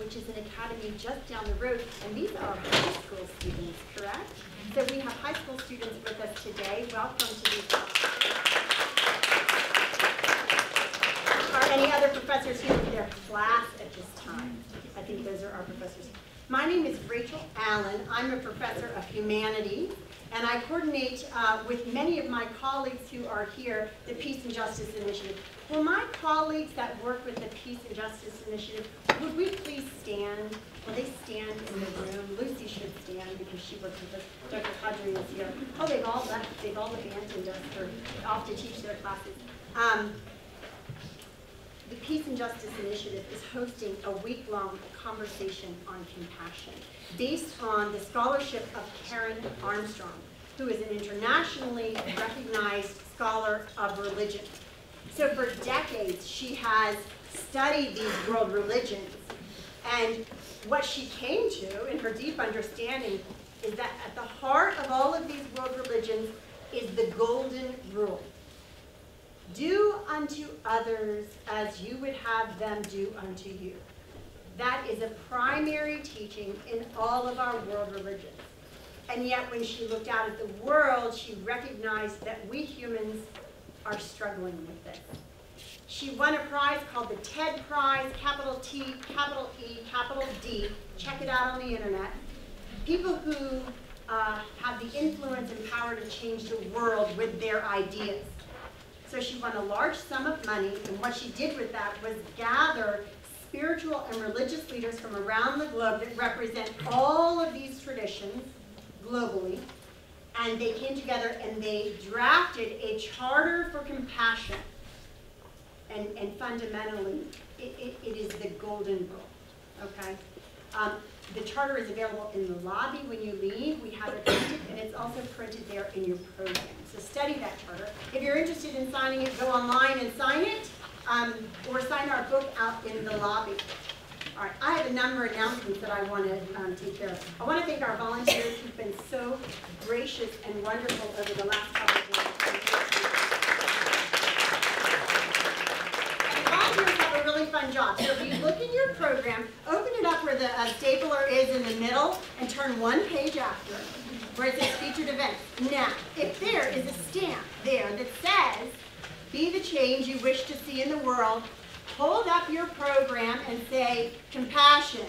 which is an academy just down the road, and these are high school students, correct? So we have high school students with us today. Welcome to these classes. Are any other professors here with their class at this time? I think those are our professors. My name is Rachel Allen. I'm a professor of humanities, and I coordinate with many of my colleagues who are here the Peace and Justice Initiative. Will my colleagues that work with the Peace and Justice Initiative, would we please stand? Will they stand in the room? Lucy should stand because she works with us. Dr. Kadri is here. Oh, they've all left. They've all abandoned us for off to teach their classes. The Peace and Justice Initiative is hosting a week-long conversation on compassion based on the scholarship of Karen Armstrong, who is an internationally recognized scholar of religion. So for decades, she has studied these world religions, and what she came to in her deep understanding is that at the heart of all of these world religions is the golden rule. Do unto others as you would have them do unto you. That is a primary teaching in all of our world religions. And yet when she looked out at the world, she recognized that we humans are struggling with this. She won a prize called the TED Prize, capital T, capital E, capital D. Check it out on the internet. People who have the influence and power to change the world with their ideas. So she won a large sum of money, and what she did with that was gather spiritual and religious leaders from around the globe that represent all of these traditions globally, and they came together and they drafted a charter for compassion. And fundamentally, it is the golden rule, okay? The charter is available in the lobby when you leave. We have it printed, and it's also printed there in your program. So study that charter. If you're interested in signing it, go online and sign it, or sign our book out in the lobby. All right, I have a number of announcements that I want to take care of. I want to thank our volunteers who've been so gracious and wonderful over the last couple of days. Have a really fun job. So if you look in your program, open it up where the stapler is in the middle and turn one page after it, where it says featured events. Now, if there is a stamp there that says, be the change you wish to see in the world, hold up your program and say, compassion.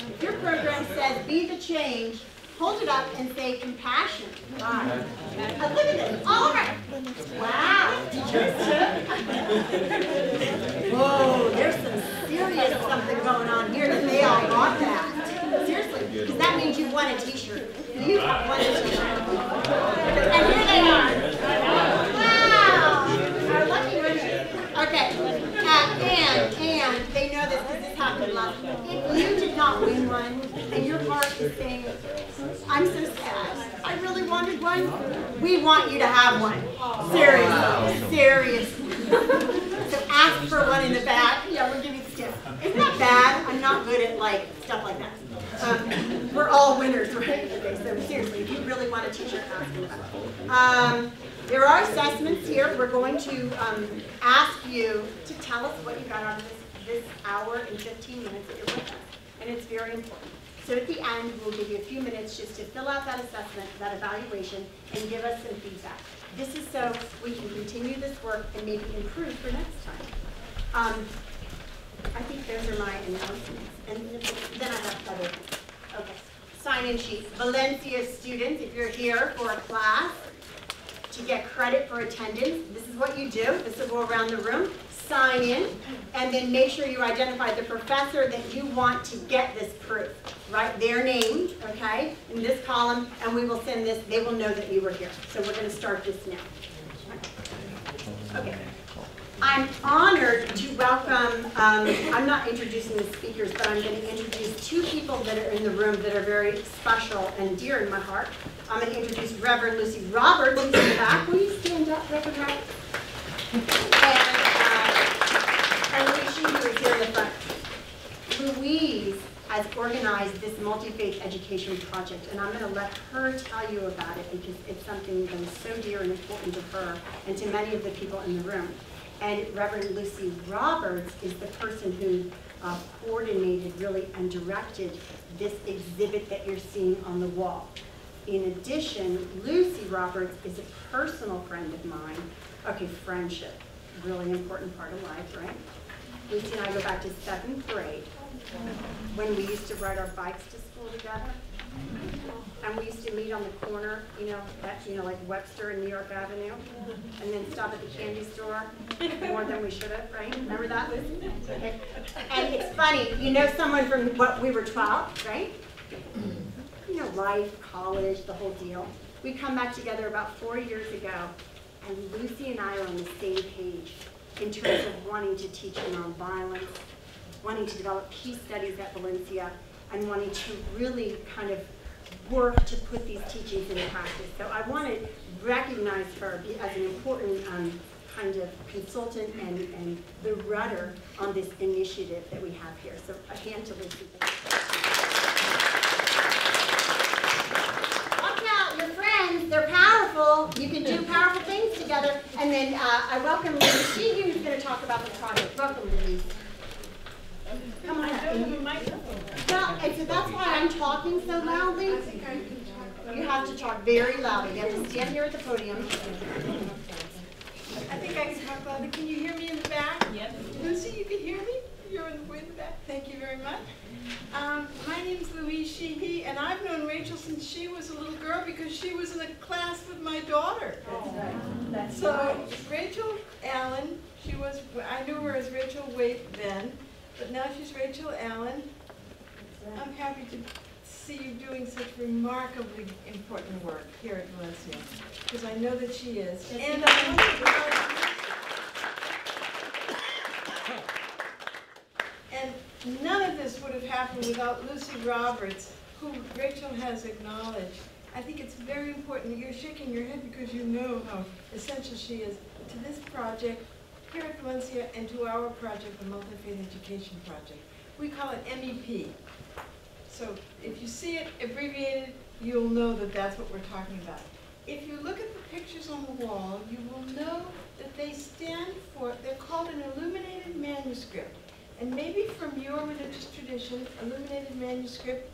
If your program says, be the change, hold it up and say compassion. Right. Look at this. All right. Wow. Whoa, there's some serious something going on here that they all got that. Seriously, because that means you won a t-shirt. You have won a t-shirt. And here they are. Wow. Our lucky winners. Okay. And they know this because this happened last week. If you did not win one, and your heart is saying, I'm so sad, I really wanted one, we want you to have one. Seriously. Seriously. So ask for one in the back. Yeah, we'll give you the stamp. Isn't that bad? I'm not good at like stuff like that. We're all winners, right? Okay, so seriously, if you really want a t-shirt, ask for that. There are assessments here. We're going to ask you to tell us what you got out of this hour and 15 minutes that you're with us. And it's very important. So at the end, we'll give you a few minutes just to fill out that assessment, that evaluation, and give us some feedback. This is so we can continue this work and maybe improve for next time. I think those are my announcements. And then I have other things. Okay. Sign-in sheets. Valencia students, if you're here for a class, to get credit for attendance, this is what you do. This will go around the room. Sign in, and then make sure you identify the professor that you want to get this proof. Write their name, okay, in this column, and we will send this. They will know that you were here. So we're going to start this now. Okay. I'm honored to welcome, I'm not introducing the speakers, but I'm going to introduce two people that are in the room that are very special and dear in my heart. I'm going to introduce Reverend Lucy Roberts, who's in the back. Will you stand up, Reverend Roberts? And Louise, who is here in the front. Louise has organized this multi-faith education project, and I'm going to let her tell you about it because it's something that is so dear and important to her and to many of the people in the room. And Reverend Lucy Roberts is the person who coordinated really and directed this exhibit that you're seeing on the wall. In addition, Lucy Roberts is a personal friend of mine. Okay, friendship, really important part of life, right? Lucy and I go back to 7th grade when we used to ride our bikes to school together. And we used to meet on the corner, like Webster and New York Avenue, and then stop at the candy store more than we should have, right? Remember that, Lucy? Okay. And it's funny, you know someone from what we were 12, right? Life, college, the whole deal. We come back together about 4 years ago, and Lucy and I are on the same page in terms of wanting to teach nonviolence, wanting to develop peace studies at Valencia, and wanting to really kind of work to put these teachings into practice. So I want to recognize her as an important kind of consultant and the rudder on this initiative that we have here. So a hand to Lucy. They're powerful. You can do powerful things together. And then I welcome Louise, who's going to talk about the project. Welcome, Louise. Come on up. Well, and so that's why I'm talking so loudly. You have to talk very loudly. You have to stand here at the podium. I think I can talk loudly. Can you hear me in the back? Yes. Lucy, you can hear me? You're in the back. Thank you very much. My name's Louise Sheehy, and I've known Rachel since she was a little girl because she was in a class with my daughter. That's right. That's so right. Rachel Allen, I knew her as Rachel Waite then, but now she's Rachel Allen. I'm happy to see you doing such remarkably important work here at Valencia, because I know that she is. And none of this would have happened without Lucy Roberts, who Rachel has acknowledged. I think it's very important. You're shaking your head because you know how essential she is to this project here at Valencia and to our project, the Multi-Faith Education Project. We call it MEP. So if you see it abbreviated, you'll know that that's what we're talking about. If you look at the pictures on the wall, you will know that they stand for, they're called an illuminated manuscript. And maybe from your religious tradition, illuminated manuscript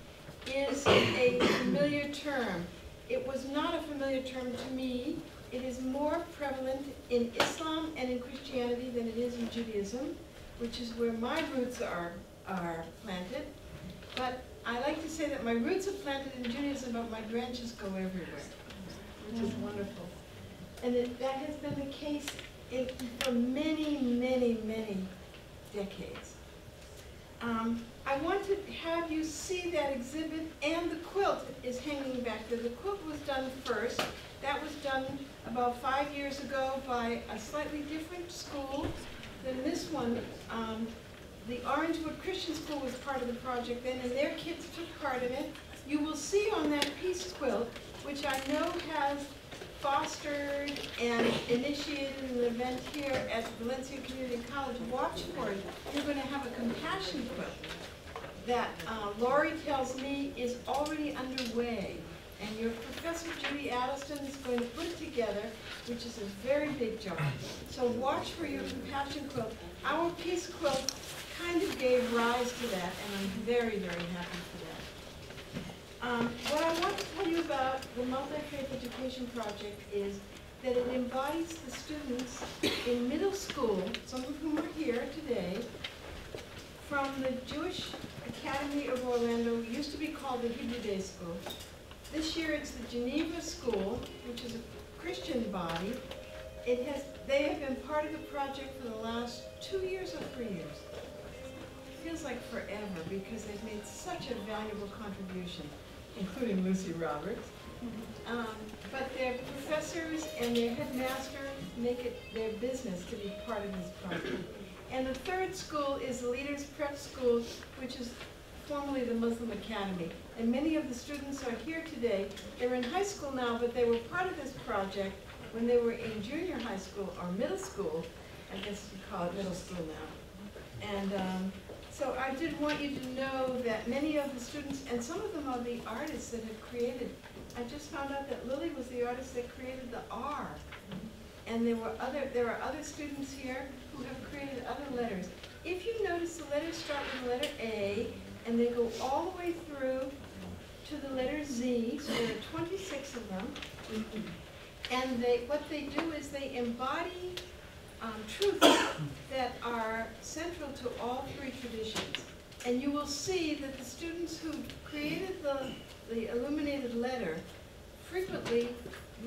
is a familiar term. It was not a familiar term to me. It is more prevalent in Islam and in Christianity than it is in Judaism, which is where my roots are planted. But I like to say that my roots are planted in Judaism, but my branches go everywhere, which is wonderful. And that has been the case for many, many, many decades. I want to have you see that exhibit, and the quilt is hanging back there. The quilt was done first. That was done about 5 years ago by a slightly different school than this one. The Orangewood Christian School was part of the project then, and their kids took part in it. You will see on that peace quilt, which I know has fostered and initiated an event here at Valencia Community College. Watch for it. You're going to have a compassion quilt that Laurie tells me is already underway. And your Professor Judy Addiston is going to put it together, which is a very big job. So watch for your compassion quilt. Our peace quilt kind of gave rise to that, and I'm very, very happy for that. What I want to tell you about the Multi-Faith Education Project is that it embodies the students in middle school, some of whom are here today, from the Jewish Academy of Orlando, used to be called the Hebrew Day School. This year it's the Geneva School, which is a Christian body. They have been part of the project for the last 2 years or 3 years. It feels like forever because they've made such a valuable contribution, including Lucy Roberts. But their professors and their headmaster make it their business to be part of this project. And the third school is the Leaders Prep School, which is formerly the Muslim Academy. And many of the students are here today. They're in high school now, but they were part of this project when they were in junior high school or middle school. I guess you call it middle school now. And so I did want you to know that many of the students, and some of them are the artists that have created. I just found out that Lily was the artist that created the R. And there are other students here who have created other letters. if you notice, the letters start with the letter A, and they go all the way through to the letter Z, so there are 26 of them. And what they do is they embody truths that are central to all three traditions. And you will see that the students who created the illuminated letter frequently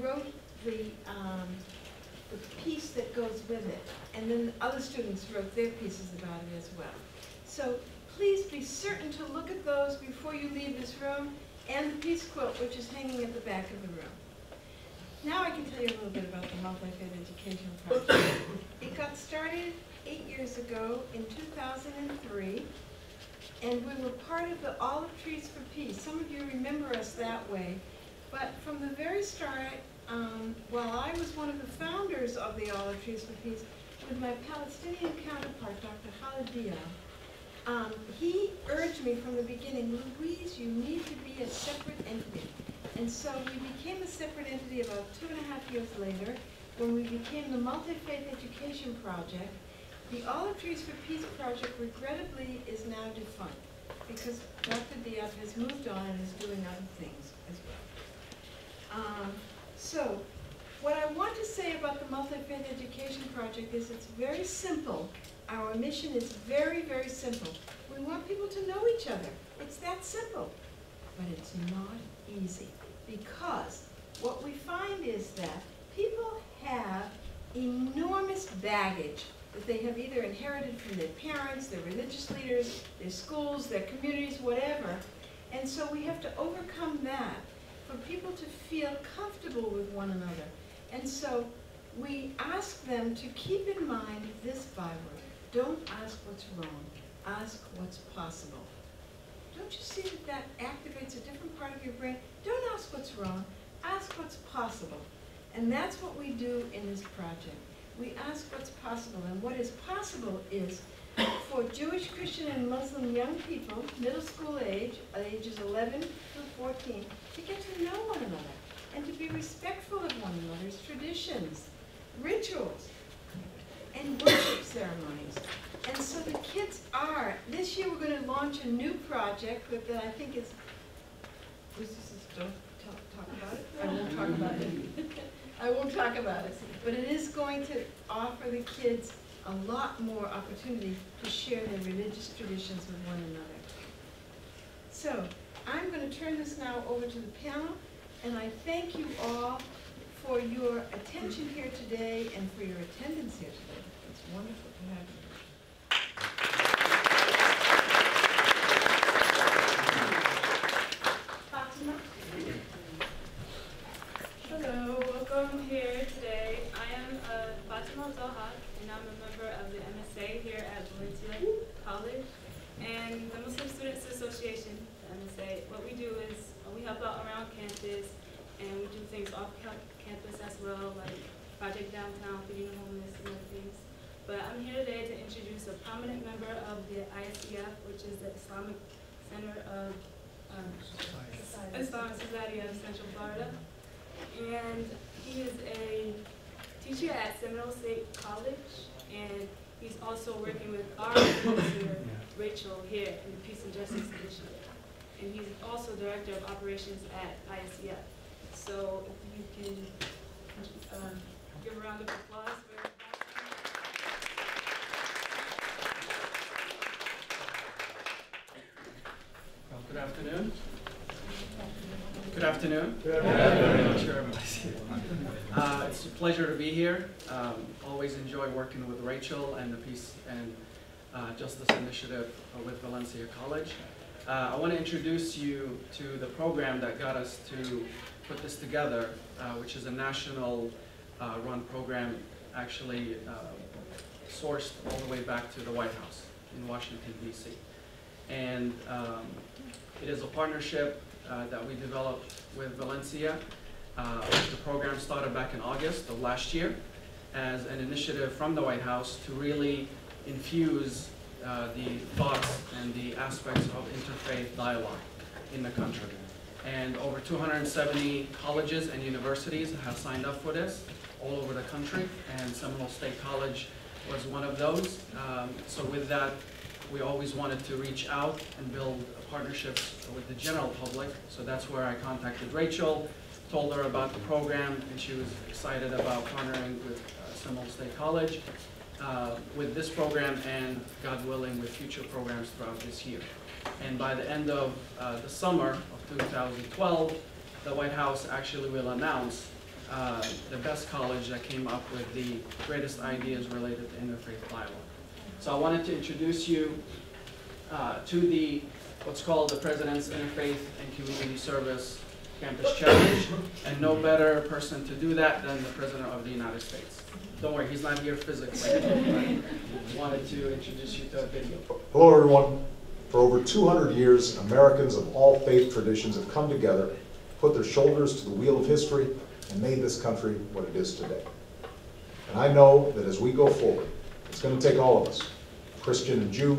wrote the piece that goes with it. And then other students wrote their pieces about it as well. So please be certain to look at those before you leave this room, and the peace quilt, which is hanging at the back of the room. Now I can tell you a little bit about the Multi-Faith Education Project. It got started 8 years ago in 2003, and we were part of the Olive Trees for Peace. Some of you remember us that way, but from the very start, while I was one of the founders of the Olive Trees for Peace, with my Palestinian counterpart, Dr. Khalid Diab, he urged me from the beginning, Louise, you need to be a separate entity. And so we became a separate entity about 2.5 years later, when we became the Multi-Faith Education Project. The Olive Trees for Peace project, regrettably, is now defunct, because Dr. Diab has moved on and is doing other things as well. So, what I want to say about the Multi-Faith Education Project is it's very simple. Our mission is very, very simple. We want people to know each other. It's that simple. But it's not easy, because what we find is that people have enormous baggage that they have either inherited from their parents, their religious leaders, their schools, their communities, whatever. And so we have to overcome that for people to feel comfortable with one another. And so we ask them to keep in mind this byword. Don't ask what's wrong, ask what's possible. Don't you see that that activates a different part of your brain? Don't ask what's wrong, ask what's possible. And that's what we do in this project. We ask what's possible, and what is possible is for Jewish, Christian, and Muslim young people, middle school age, ages 11 through 14, to get to know one another and to be respectful of one another's traditions, rituals, and worship ceremonies. And so the kids are, this year we're going to launch a new project that I think is, don't talk about it? I won't talk about it. I won't talk about it. But it is going to offer the kids a lot more opportunity to share their religious traditions with one another. So I'm going to turn this now over to the panel, and I thank you all for your attention here today and for your attendance here today. It's wonderful to have you. Hello, welcome here today. I am Fatima Al-Zahak, and I'm a member of the MSA here at Valencia College. And the Muslim Students Association, the MSA, what we do is we help out around campus, and we do things off campus as well, like Project Downtown, feeding the homeless, and other things. But I'm here today to introduce a prominent member of the ISEF, which is the Islamic Center of Islamic Society of Central Florida. And he is a teacher at Seminole State College, and he's also working with our professor, Rachel, here in the Peace and Justice Initiative. And he's also Director of Operations at ISEF. So if you can give a round of applause for Good afternoon. Good afternoon. Good afternoon. I'm sure everybody's here. It's a pleasure to be here. Always enjoy working with Rachel and the Peace and Justice Initiative with Valencia College. I want to introduce you to the program that got us to put this together, which is a national run program, actually sourced all the way back to the White House in Washington, D.C. And it is a partnership that we developed with Valencia. The program started back in August of last year as an initiative from the White House to really infuse the thoughts and the aspects of interfaith dialogue in the country. And over 270 colleges and universities have signed up for this all over the country, and Seminole State College was one of those. So with that, we always wanted to reach out and build partnerships with the general public. So that's where I contacted Rachel, told her about the program, and she was excited about partnering with Seminole State College with this program and, God willing, with future programs throughout this year. And by the end of the summer of 2012, the White House actually will announce the best college that came up with the greatest ideas related to interfaith dialogue. So I wanted to introduce you to what's called the President's Interfaith and Community Service Campus Challenge, and no better person to do that than the President of the United States. Don't worry, he's not here physically. I wanted to introduce you to a video. Hello, everyone. For over 200 years, Americans of all faith traditions have come together, put their shoulders to the wheel of history, and made this country what it is today. And I know that as we go forward, it's going to take all of us, Christian and Jew,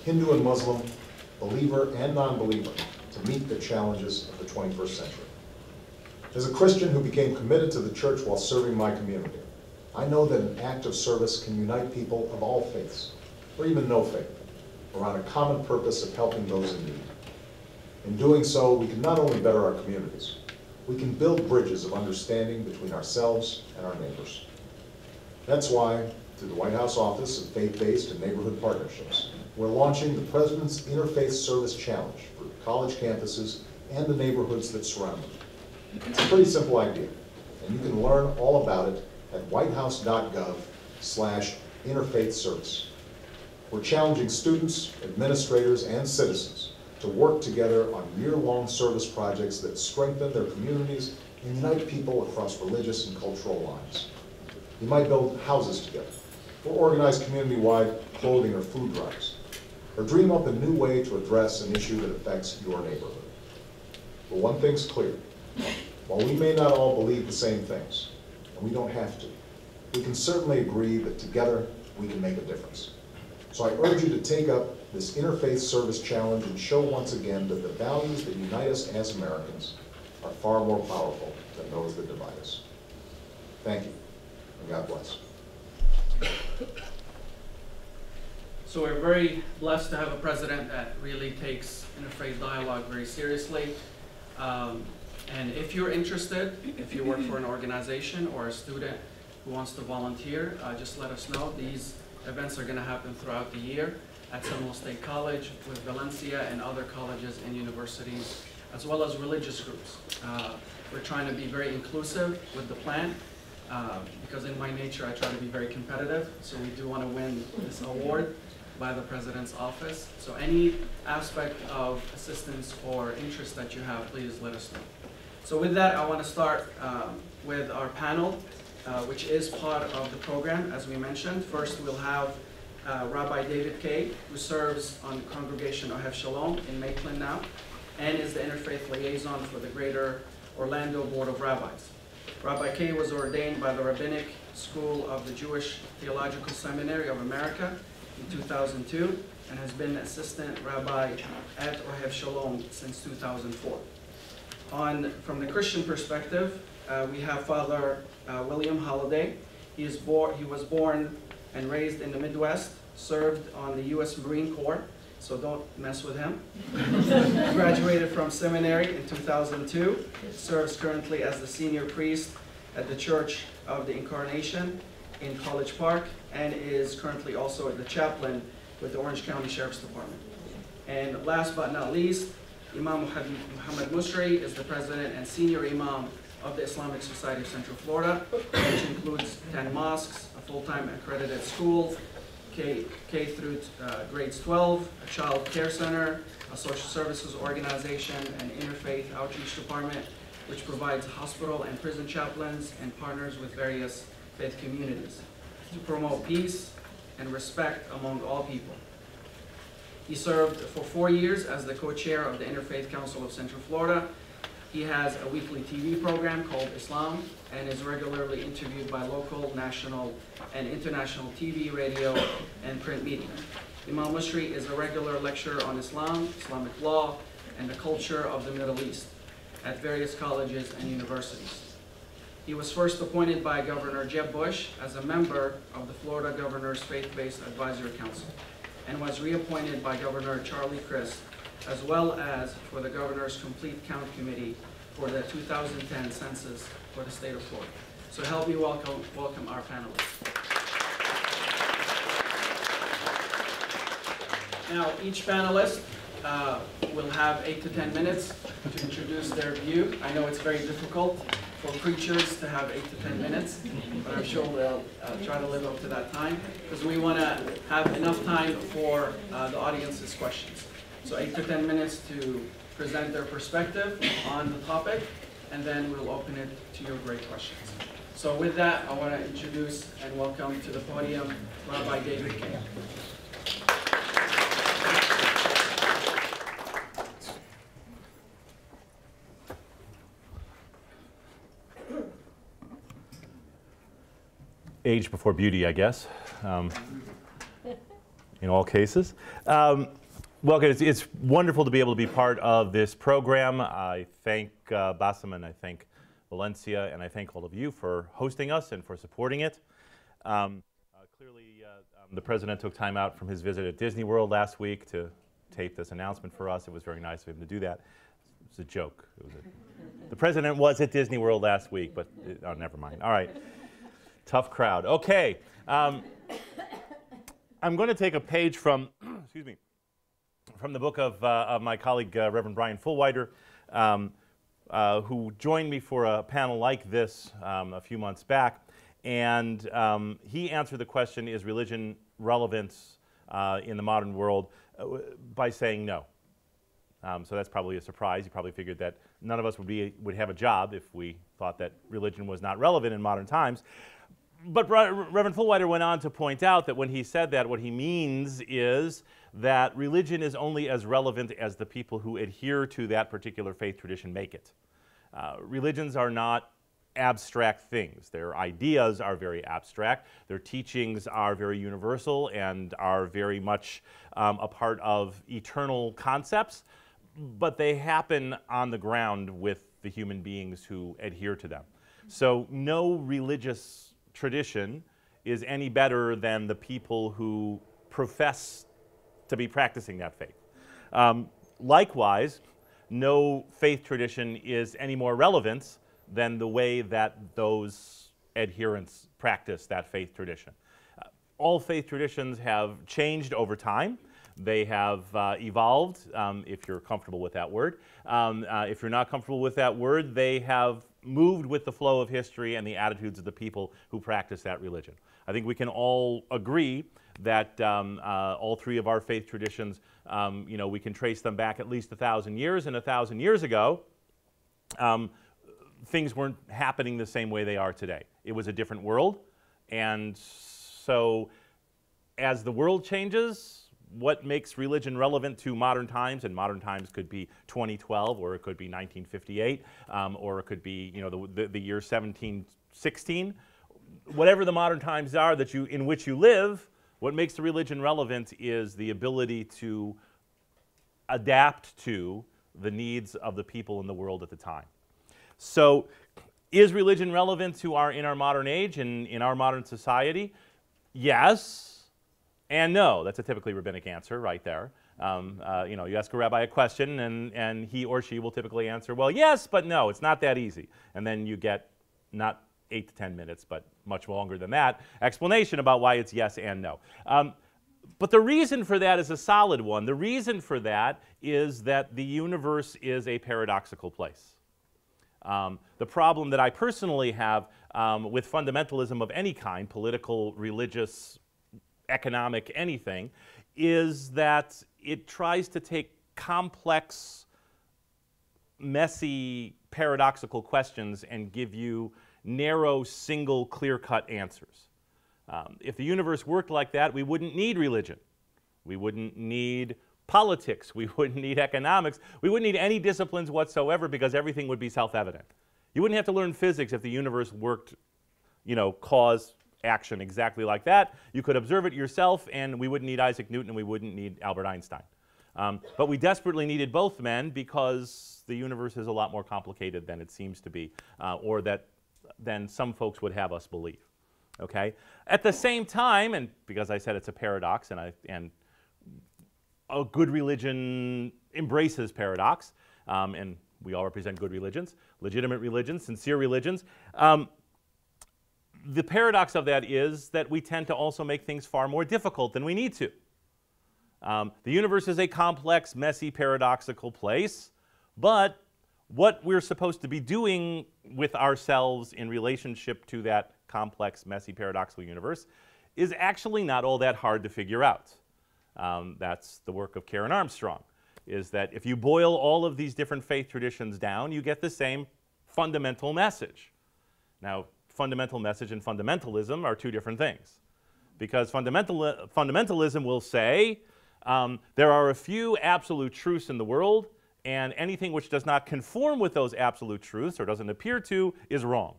Hindu and Muslim, believer and non-believer, to meet the challenges of the 21st century. As a Christian who became committed to the church while serving my community, I know that an act of service can unite people of all faiths, or even no faith, around a common purpose of helping those in need. In doing so, we can not only better our communities, we can build bridges of understanding between ourselves and our neighbors. That's why, through the White House Office of Faith-Based and Neighborhood Partnerships, we're launching the President's Interfaith Service Challenge for college campuses and the neighborhoods that surround them. It's a pretty simple idea, and you can learn all about it at whitehouse.gov/interfaithservice. We're challenging students, administrators, and citizens to work together on year-long service projects that strengthen their communities and unite people across religious and cultural lines. You might build houses together, or organize community-wide clothing or food drives, or dream up a new way to address an issue that affects your neighborhood. But one thing's clear. While we may not all believe the same things, and we don't have to, we can certainly agree that together we can make a difference. So I urge you to take up this Interfaith Service Challenge and show once again that the values that unite us as Americans are far more powerful than those that divide us. Thank you, and God bless. So we're very blessed to have a president that really takes interfaith dialogue very seriously. And if you're interested, if you work for an organization or a student who wants to volunteer, just let us know. These events are going to happen throughout the year at Seminole State College, with Valencia and other colleges and universities, as well as religious groups. We're trying to be very inclusive with the plan, because in my nature I try to be very competitive, so we do want to win this award by the President's office. So any aspect of assistance or interest that you have, please let us know. So with that, I want to start with our panel, which is part of the program, as we mentioned. First, we'll have Rabbi David Kay, who serves on the congregation of Shalom in Maitland now, and is the interfaith liaison for the Greater Orlando Board of Rabbis. Rabbi Kay was ordained by the Rabbinic School of the Jewish Theological Seminary of America in 2002, and has been assistant rabbi at Ohev Shalom since 2004. From the Christian perspective, we have Father William Holliday. He was born and raised in the Midwest, served on the U.S. Marine Corps, so don't mess with him. Graduated from seminary in 2002, serves currently as the senior priest at the Church of the Incarnation in College Park, and is currently also the chaplain with the Orange County Sheriff's Department. And last but not least, Imam Muhammad Musri is the president and senior imam of the Islamic Society of Central Florida, which includes 10 mosques, a full-time accredited school, K through grades 12, a child care center, a social services organization, an interfaith outreach department, which provides hospital and prison chaplains and partners with various faith communities to promote peace and respect among all people. He served for 4 years as the co-chair of the Interfaith Council of Central Florida. He has a weekly TV program called Islam, and is regularly interviewed by local, national, and international TV, radio, and print media. Imam Musri is a regular lecturer on Islam, Islamic law, and the culture of the Middle East at various colleges and universities. He was first appointed by Governor Jeb Bush as a member of the Florida Governor's Faith-Based Advisory Council and was reappointed by Governor Charlie Crist as well as for the Governor's Complete Count Committee for the 2010 census for the state of Florida. So help me welcome our panelists. Now, each panelist will have 8 to 10 minutes to introduce their view. I know it's very difficult for preachers to have 8 to 10 minutes, but I'm sure we'll try to live up to that time because we want to have enough time for the audience's questions. So 8 to 10 minutes to present their perspective on the topic, and then we'll open it to your great questions. So with that, I want to introduce and welcome to the podium Rabbi David King. Age before beauty, I guess, in all cases. Well, it's wonderful to be able to be part of this program. I thank Bassem and I thank Valencia and I thank all of you for hosting us and for supporting it. Clearly, the president took time out from his visit at Disney World last week to tape this announcement for us. It was very nice of him to do that. It was a joke. The president was at Disney World last week, but oh, never mind. All right. Tough crowd. Okay. I'm going to take a page from, excuse me, from the book of my colleague, Reverend Brian Fullwider, who joined me for a panel like this a few months back. And he answered the question, is religion relevant in the modern world, by saying no. So that's probably a surprise. You probably figured that none of us would have a job if we thought that religion was not relevant in modern times. But Reverend Fullwider went on to point out that when he said that, what he means is that religion is only as relevant as the people who adhere to that particular faith tradition make it. Religions are not abstract things. Their ideas are very abstract. Their teachings are very universal and are very much a part of eternal concepts, but they happen on the ground with the human beings who adhere to them. So no religious tradition is any better than the people who profess to be practicing that faith. Likewise, no faith tradition is any more relevant than the way that those adherents practice that faith tradition. All faith traditions have changed over time. They have evolved, if you're comfortable with that word. If you're not comfortable with that word, they have moved with the flow of history and the attitudes of the people who practice that religion. I think we can all agree that all three of our faith traditions, we can trace them back at least 1,000 years, and 1,000 years ago, things weren't happening the same way they are today. It was a different world, and so as the world changes, what makes religion relevant to modern times, and modern times could be 2012, or it could be 1958, or it could be the year 1716. Whatever the modern times are in which you live, what makes the religion relevant is the ability to adapt to the needs of the people in the world at the time. So is religion relevant to in our modern age and in our modern society? Yes. And no. That's a typically rabbinic answer right there. You ask a rabbi a question, and he or she will typically answer, well, yes, but no, it's not that easy. And then you get not 8 to 10 minutes, but much longer than that, explanation about why it's yes and no. But the reason for that is a solid one. The reason for that is that the universe is a paradoxical place. The problem that I personally have with fundamentalism of any kind, political, religious, economic, anything, is that it tries to take complex, messy, paradoxical questions and give you narrow, single, clear-cut answers. If the universe worked like that, we wouldn't need religion. We wouldn't need politics. We wouldn't need economics. We wouldn't need any disciplines whatsoever because everything would be self-evident. You wouldn't have to learn physics if the universe worked, cause, action exactly like that. You could observe it yourself, and we wouldn't need Isaac Newton, and we wouldn't need Albert Einstein. But we desperately needed both men because the universe is a lot more complicated than it seems to be, or that than some folks would have us believe. Okay? At the same time, and because I said it's a paradox, and a good religion embraces paradox, and we all represent good religions, legitimate religions, sincere religions. The paradox of that is that we tend to also make things far more difficult than we need to. The universe is a complex, messy, paradoxical place, but what we're supposed to be doing with ourselves in relationship to that complex, messy, paradoxical universe is actually not all that hard to figure out. That's the work of Karen Armstrong, is that if you boil all of these different faith traditions down, you get the same fundamental message. Now, fundamental message and fundamentalism are two different things, because fundamentalism will say there are a few absolute truths in the world, and anything which does not conform with those absolute truths or doesn't appear to is wrong.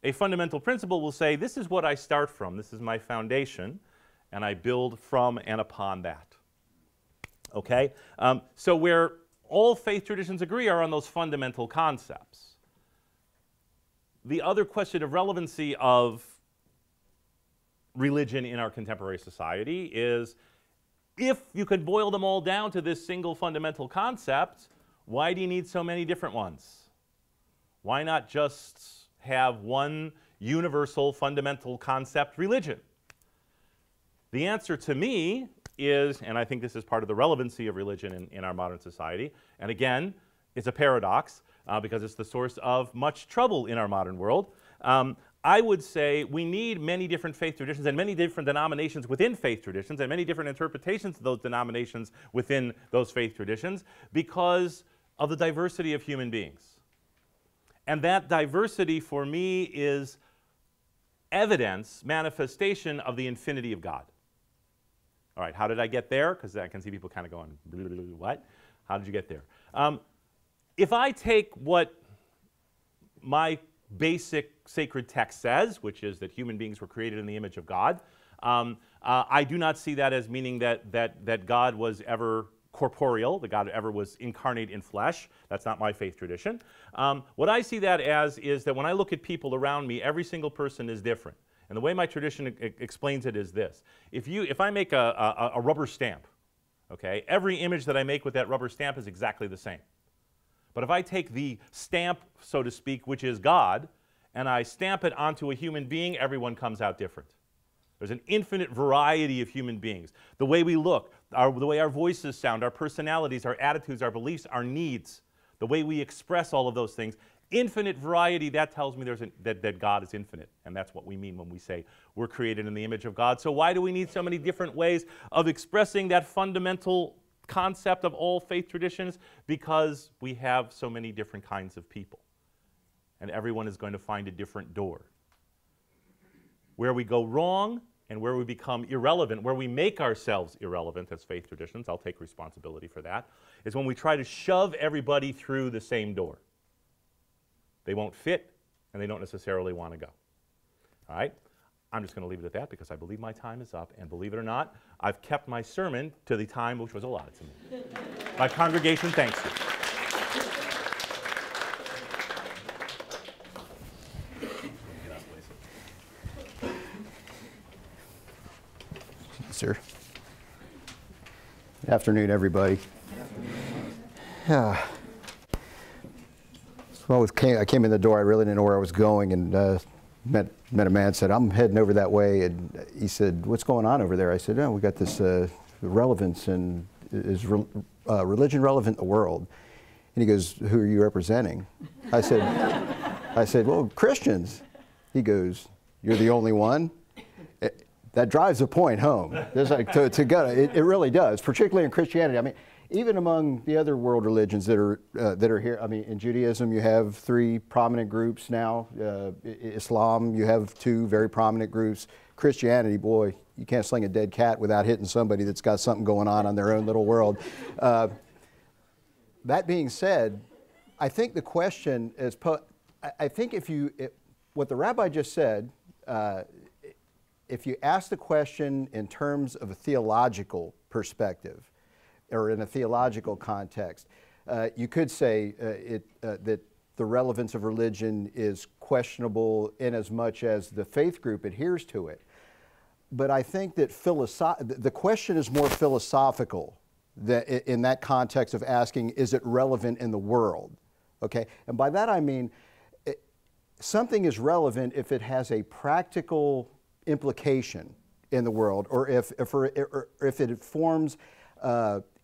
A fundamental principle will say, this is what I start from, this is my foundation, and I build from and upon that. Okay? So where all faith traditions agree are on those fundamental concepts. The other question of relevancy of religion in our contemporary society is, if you could boil them all down to this single fundamental concept, why do you need so many different ones? Why not just have one universal fundamental concept religion? The answer to me is, and I think this is part of the relevancy of religion in our modern society, and again, it's a paradox because it's the source of much trouble in our modern world. I would say we need many different faith traditions and many different denominations within faith traditions and many different interpretations of those denominations within those faith traditions because of the diversity of human beings. And that diversity for me is evidence, manifestation of the infinity of God. All right, how did I get there? Because I can see people kind of going, what? How did you get there? If I take what my basic sacred text says, which is that human beings were created in the image of God, I do not see that as meaning that God was ever corporeal, that God ever was incarnate in flesh. That's not my faith tradition. What I see that as is that when I look at people around me, every single person is different. And the way my tradition explains it is this. If I make a rubber stamp, okay, every image that I make with that rubber stamp is exactly the same. But if I take the stamp, so to speak, which is God, and I stamp it onto a human being, everyone comes out different. There's an infinite variety of human beings. The way we look, the way our voices sound, our personalities, our attitudes, our beliefs, our needs, the way we express all of those things, infinite variety, that tells me that God is infinite. And that's what we mean when we say we're created in the image of God. So why do we need so many different ways of expressing that fundamental concept of all faith traditions? Because we have so many different kinds of people. And everyone is going to find a different door. Where we go wrong and where we become irrelevant, where we make ourselves irrelevant as faith traditions, I'll take responsibility for that, is when we try to shove everybody through the same door. They won't fit, and they don't necessarily want to go. All right? I'm just going to leave it at that because I believe my time is up, and believe it or not, I've kept my sermon to the time which was allotted to me. My congregation thanks you. Sir. Good afternoon, everybody. Well, I came in the door, I really didn't know where I was going, and met a man, said, I'm heading over that way, and he said, what's going on over there? I said, we got this relevance, and is religion relevant in the world? And he goes, who are you representing? I said, well, Christians. He goes, you're the only one? That drives the point home. It really does, particularly in Christianity. I mean, even among the other world religions that are here, I mean, in Judaism you have 3 prominent groups now. Islam, you have 2 very prominent groups. Christianity, boy, you can't sling a dead cat without hitting somebody that's got something going on their own little world. That being said, I think the question is, I think what the rabbi just said, if you ask the question in terms of a theological perspective, or in a theological context, you could say that the relevance of religion is questionable in as much as the faith group adheres to it. But I think that the question is more philosophical in that context of asking, is it relevant in the world? Okay, and by that I mean, something is relevant if it has a practical implication in the world, or if it informs,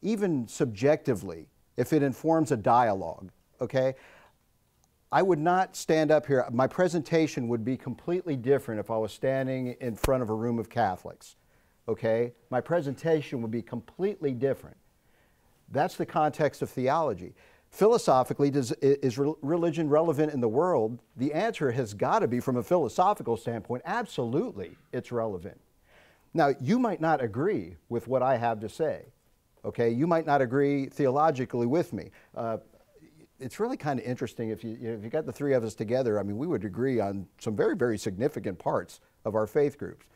even subjectively, if it informs a dialogue, okay? I would not stand up here, my presentation would be completely different if I was standing in front of a room of Catholics, okay? My presentation would be completely different. That's the context of theology. Philosophically, is religion relevant in the world? The answer has got to be, from a philosophical standpoint, absolutely it's relevant. Now, you might not agree with what I have to say, okay? You might not agree theologically with me. It's really kind of interesting if you got the three of us together. I mean, we would agree on some very, very significant parts of our faith groups.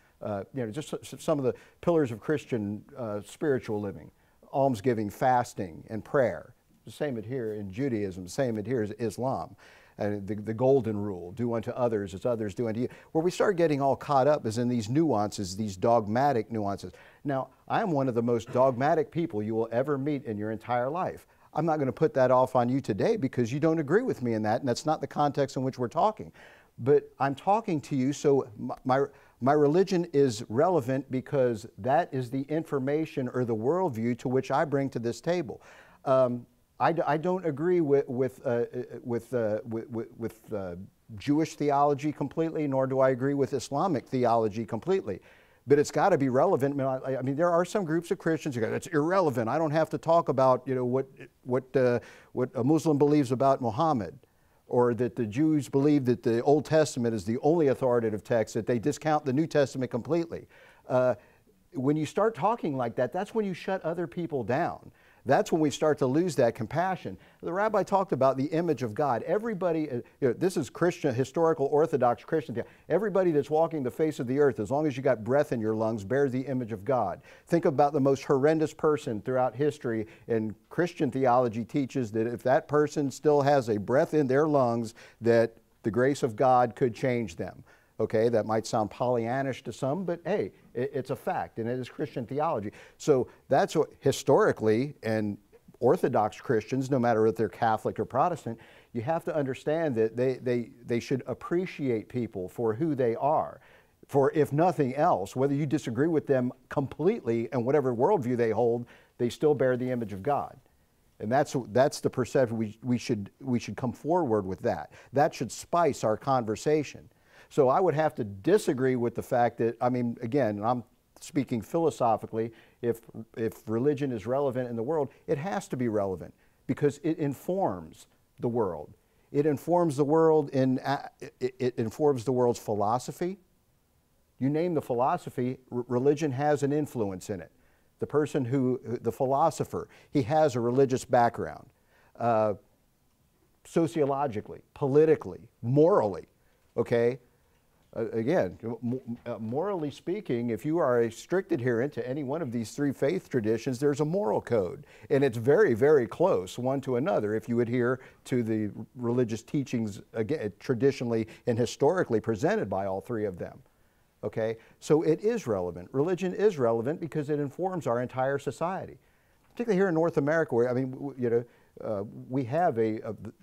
Just some of the pillars of Christian spiritual living, almsgiving, fasting, and prayer. The same adhere in Judaism, the same adheres Islam. The golden rule, do unto others as others do unto you. Where we start getting all caught up is in these nuances, these dogmatic nuances. Now, I am one of the most dogmatic people you will ever meet in your entire life. I'm not going to put that off on you today because you don't agree with me in that, and that's not the context in which we're talking. But I'm talking to you, so my religion is relevant because that is the information or the worldview to which I bring to this table. I don't agree with Jewish theology completely, nor do I agree with Islamic theology completely. But it's got to be relevant. I mean, there are some groups of Christians who go, "It's irrelevant. I don't have to talk about what a Muslim believes about Muhammad, or that the Jews believe that the Old Testament is the only authoritative text, that they discount the New Testament completely." When you start talking like that, that's when you shut other people down. That's when we start to lose that compassion. The rabbi talked about the image of God. Everybody, this is Christian, historical Orthodox Christian. Everybody that's walking the face of the earth, as long as you got breath in your lungs, bears the image of God. Think about the most horrendous person throughout history, and Christian theology teaches that if that person still has a breath in their lungs, that the grace of God could change them. Okay, that might sound Pollyannish to some, but hey, it's a fact, and it is Christian theology. So that's what, historically, and Orthodox Christians, no matter if they're Catholic or Protestant, you have to understand that they should appreciate people for who they are. For if nothing else, whether you disagree with them completely and whatever worldview they hold, they still bear the image of God. And that's the perception. We should come forward with that. That should spice our conversation. So I would have to disagree with the fact that, I mean, again, I'm speaking philosophically, if religion is relevant in the world, it has to be relevant because it informs the world. It informs the world it informs the world's philosophy. You name the philosophy, religion has an influence in it. The philosopher, he has a religious background. Sociologically, politically, morally, okay? Again, morally speaking, if you are a strict adherent to any one of these three faith traditions, there's a moral code. And it's very, very close one to another if you adhere to the religious teachings, again, traditionally and historically presented by all three of them. Okay? So it is relevant. Religion is relevant because it informs our entire society. Particularly here in North America, where, I mean, we have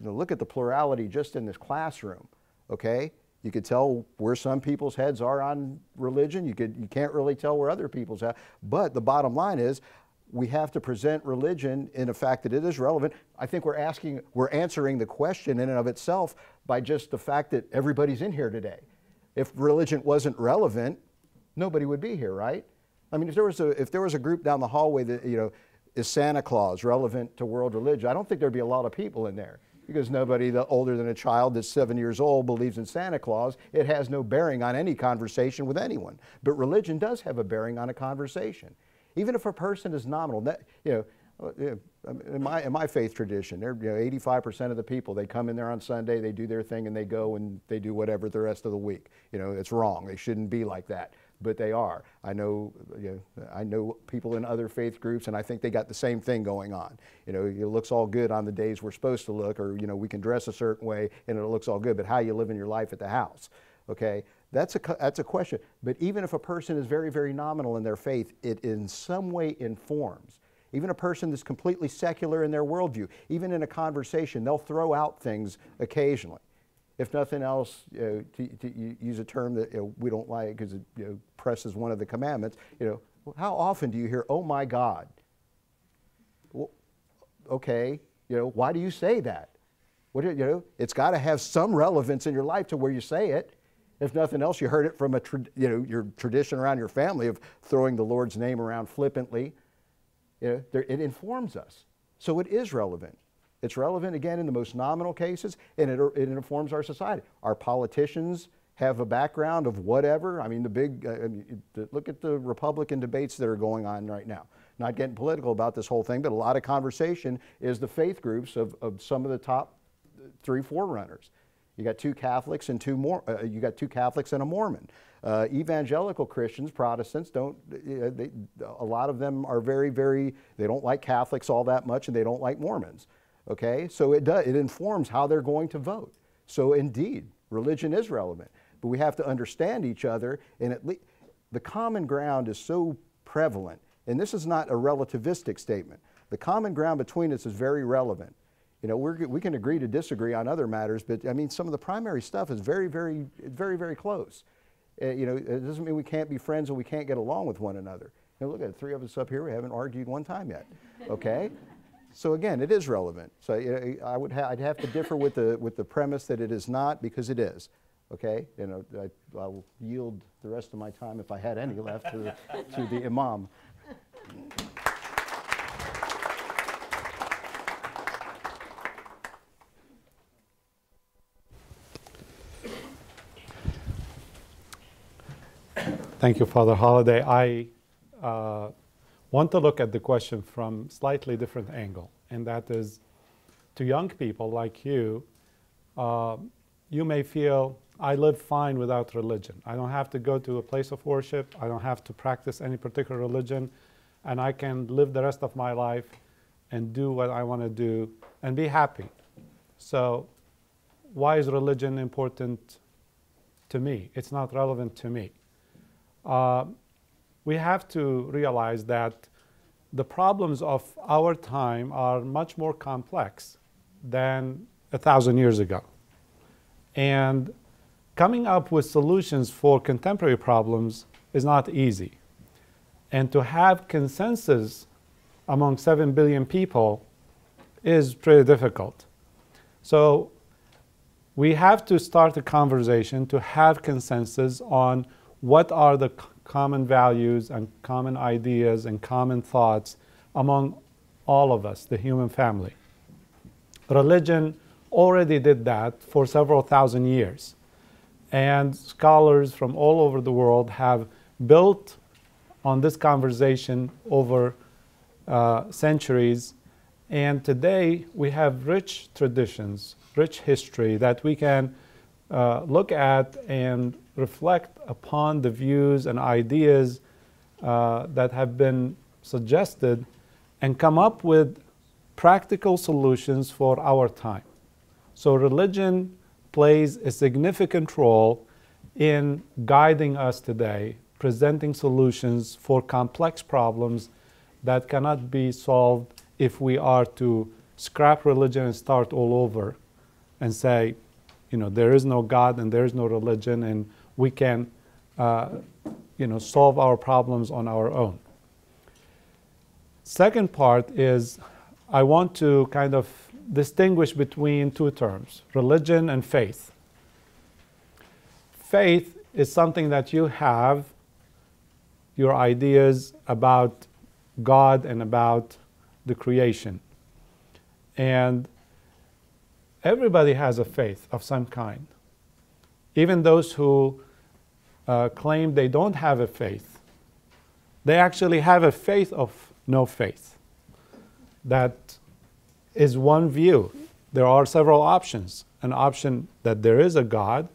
look at the plurality just in this classroom, okay? You could tell where some people's heads are on religion. You can't really tell where other people's are. But the bottom line is, we have to present religion in the fact that it is relevant. I think we're answering the question in and of itself by just the fact that everybody's in here today. If religion wasn't relevant, nobody would be here, right? I mean, if there was a group down the hallway that, is Santa Claus relevant to world religion? I don't think there'd be a lot of people in there. Because nobody older than a child that's 7 years old believes in Santa Claus. It has no bearing on any conversation with anyone. But religion does have a bearing on a conversation. Even if a person is nominal, in my faith tradition, 85% of the people, they come in there on Sunday, they do their thing, and they go and they do whatever the rest of the week. It's wrong. They shouldn't be like that. but they are. I know people in other faith groups, and I think they got the same thing going on. You know, it looks all good on the days we're supposed to look, or you know, we can dress a certain way and it looks all good, but how you live in your life at the house, okay? That's a question. But even if a person is very, very nominal in their faith, it in some way informs. Even a person that's completely secular in their worldview, even in a conversation, they'll throw out things occasionally. If nothing else, to use a term that we don't like because it presses one of the commandments, how often do you hear, "Oh my God"? Well, okay, why do you say that? It's got to have some relevance in your life to where you say it. If nothing else, you heard it from your tradition around your family of throwing the Lord's name around flippantly. It informs us. So it is relevant. It's relevant, again, in the most nominal cases, and it informs our society. Our politicians have a background of whatever. I mean, look at the Republican debates that are going on right now. Not getting political about this whole thing, but a lot of conversation is the faith groups of some of the top 3 forerunners. You got 2 Catholics and you got 2 Catholics and a Mormon. Evangelical Christians, Protestants, a lot of them are very, very, they don't like Catholics all that much, and they don't like Mormons. Okay, so it informs how they're going to vote. So indeed, religion is relevant, but we have to understand each other, and the common ground is so prevalent, and this is not a relativistic statement. The common ground between us is very relevant. We can agree to disagree on other matters, but I mean, some of the primary stuff is very, very, very, very close. It doesn't mean we can't be friends and we can't get along with one another. Look at it, 3 of us up here, we haven't argued one time yet. Okay, so again, it is relevant. So I'd have to differ with the premise that it is not, because it is. Okay, I'll yield the rest of my time, if I had any left, to the Imam. Thank you, Father Holliday. I want to look at the question from slightly different angle, and that is, to young people like you, you may feel, I live fine without religion. I don't have to go to a place of worship. I don't have to practice any particular religion, and I can live the rest of my life and do what I want to do and be happy. So why is religion important to me? It's not relevant to me. We have to realize that the problems of our time are much more complex than 1,000 years ago. And coming up with solutions for contemporary problems is not easy. And to have consensus among 7 billion people is pretty difficult. So we have to start a conversation to have consensus on what are the common values and common ideas and common thoughts among all of us, the human family. Religion already did that for several thousand years. And scholars from all over the world have built on this conversation over centuries. And today we have rich traditions, rich history that we can look at and reflect upon the views and ideas that have been suggested and come up with practical solutions for our time. So religion plays a significant role in guiding us today, presenting solutions for complex problems that cannot be solved if we are to scrap religion and start all over and say, there is no God and there is no religion, and we can solve our problems on our own. Second part is, I want to kind of distinguish between 2 terms, religion and faith. Faith is something that you have, your ideas about God and about the creation. And everybody has a faith of some kind. Even those who claim they don't have a faith, they actually have a faith of no faith. That is one view. There are several options. An option that there is a God,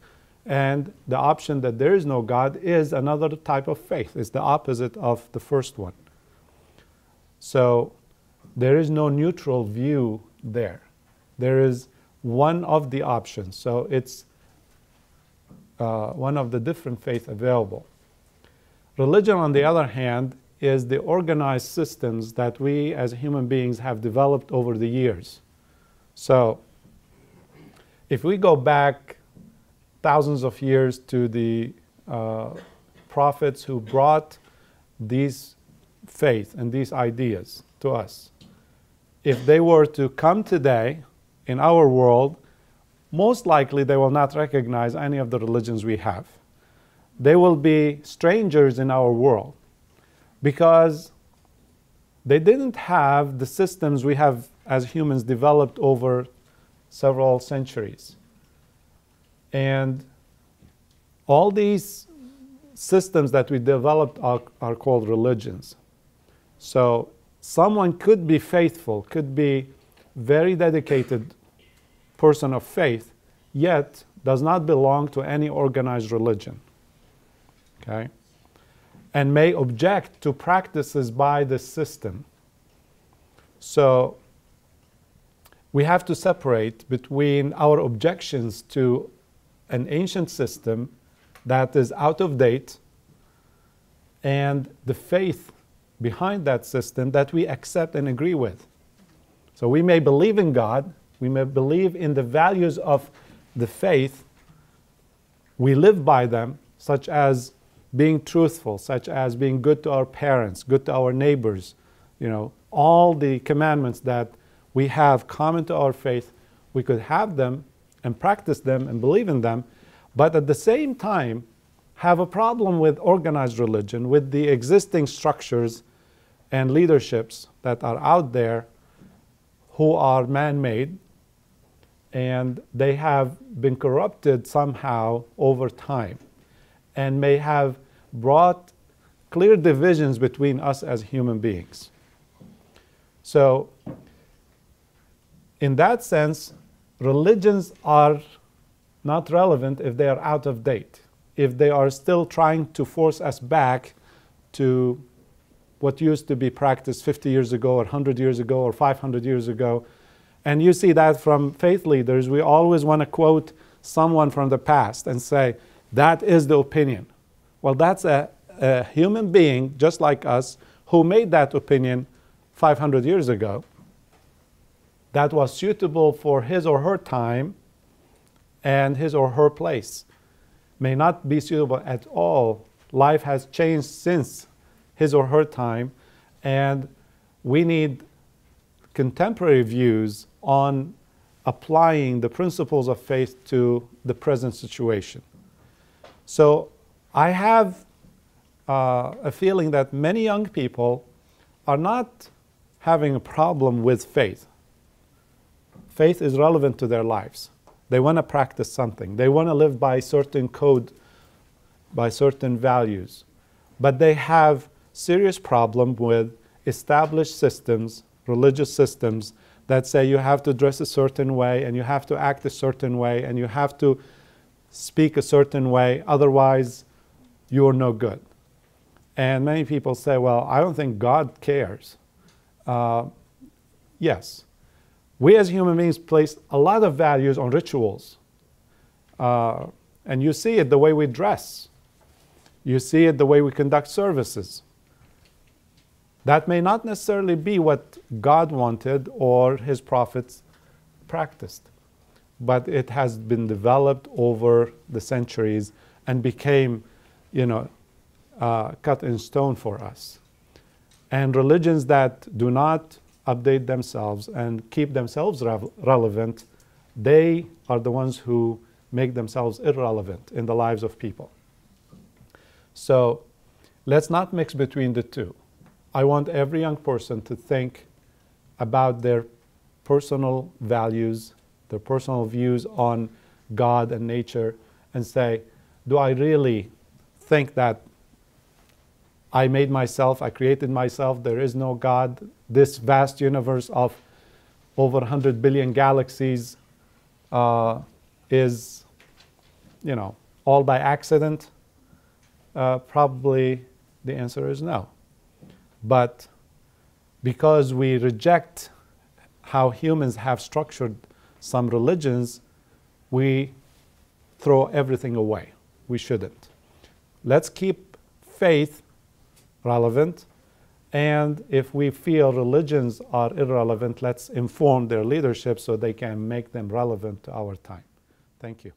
And the option that there is no God is another type of faith. It's the opposite of the first one. So there is no neutral view there. There is one of the options. So it's one of the different faiths available. Religion, on the other hand, is the organized systems that we as human beings have developed over the years. So if we go back thousands of years to the prophets who brought these faith and these ideas to us, if they were to come today in our world, most likely they will not recognize any of the religions we have. They will be strangers in our world because they didn't have the systems we have as humans developed over several centuries. And all these systems that we developed are called religions. So someone could be faithful, could be very dedicated person of faith, yet does not belong to any organized religion. Okay? And may object to practices by the system. So we have to separate between our objections to an ancient system that is out of date and the faith behind that system that we accept and agree with. So we may believe in God, we may believe in the values of the faith, we live by them, such as being truthful, such as being good to our parents, good to our neighbors, all the commandments that we have common to our faith, we could have them and practice them and believe in them, but at the same time have a problem with organized religion, with the existing structures and leaderships that are out there who are man-made, and they have been corrupted somehow over time and may have brought clear divisions between us as human beings. So, in that sense, religions are not relevant if they are out of date, if they are still trying to force us back to what used to be practiced 50 years ago or 100 years ago or 500 years ago. And you see that from faith leaders. We always want to quote someone from the past and say, that is the opinion. Well, that's a human being, just like us, who made that opinion 500 years ago. That was suitable for his or her time and his or her place. May not be suitable at all. Life has changed since his or her time, and we need contemporary views on applying the principles of faith to the present situation. So I have a feeling that many young people are not having a problem with faith. Faith is relevant to their lives. They want to practice something. They want to live by certain code, by certain values. But they have serious problem with established systems, religious systems, that say you have to dress a certain way and you have to act a certain way and you have to speak a certain way, otherwise you're no good. And many people say, well, I don't think God cares. Yes. We as human beings place a lot of values on rituals. And you see it the way we dress. You see it the way we conduct services. That may not necessarily be what God wanted or his prophets practiced, but it has been developed over the centuries and became, cut in stone for us. And religions that do not update themselves and keep themselves relevant, they are the ones who make themselves irrelevant in the lives of people. So let's not mix between the two. I want every young person to think about their personal values, their personal views on God and nature, and say, do I really think that I made myself, I created myself, there is no God, this vast universe of over 100 billion galaxies is, all by accident? Probably the answer is no. But because we reject how humans have structured some religions, we throw everything away. We shouldn't. Let's keep faith relevant, and if we feel religions are irrelevant, let's inform their leadership so they can make them relevant to our time. Thank you.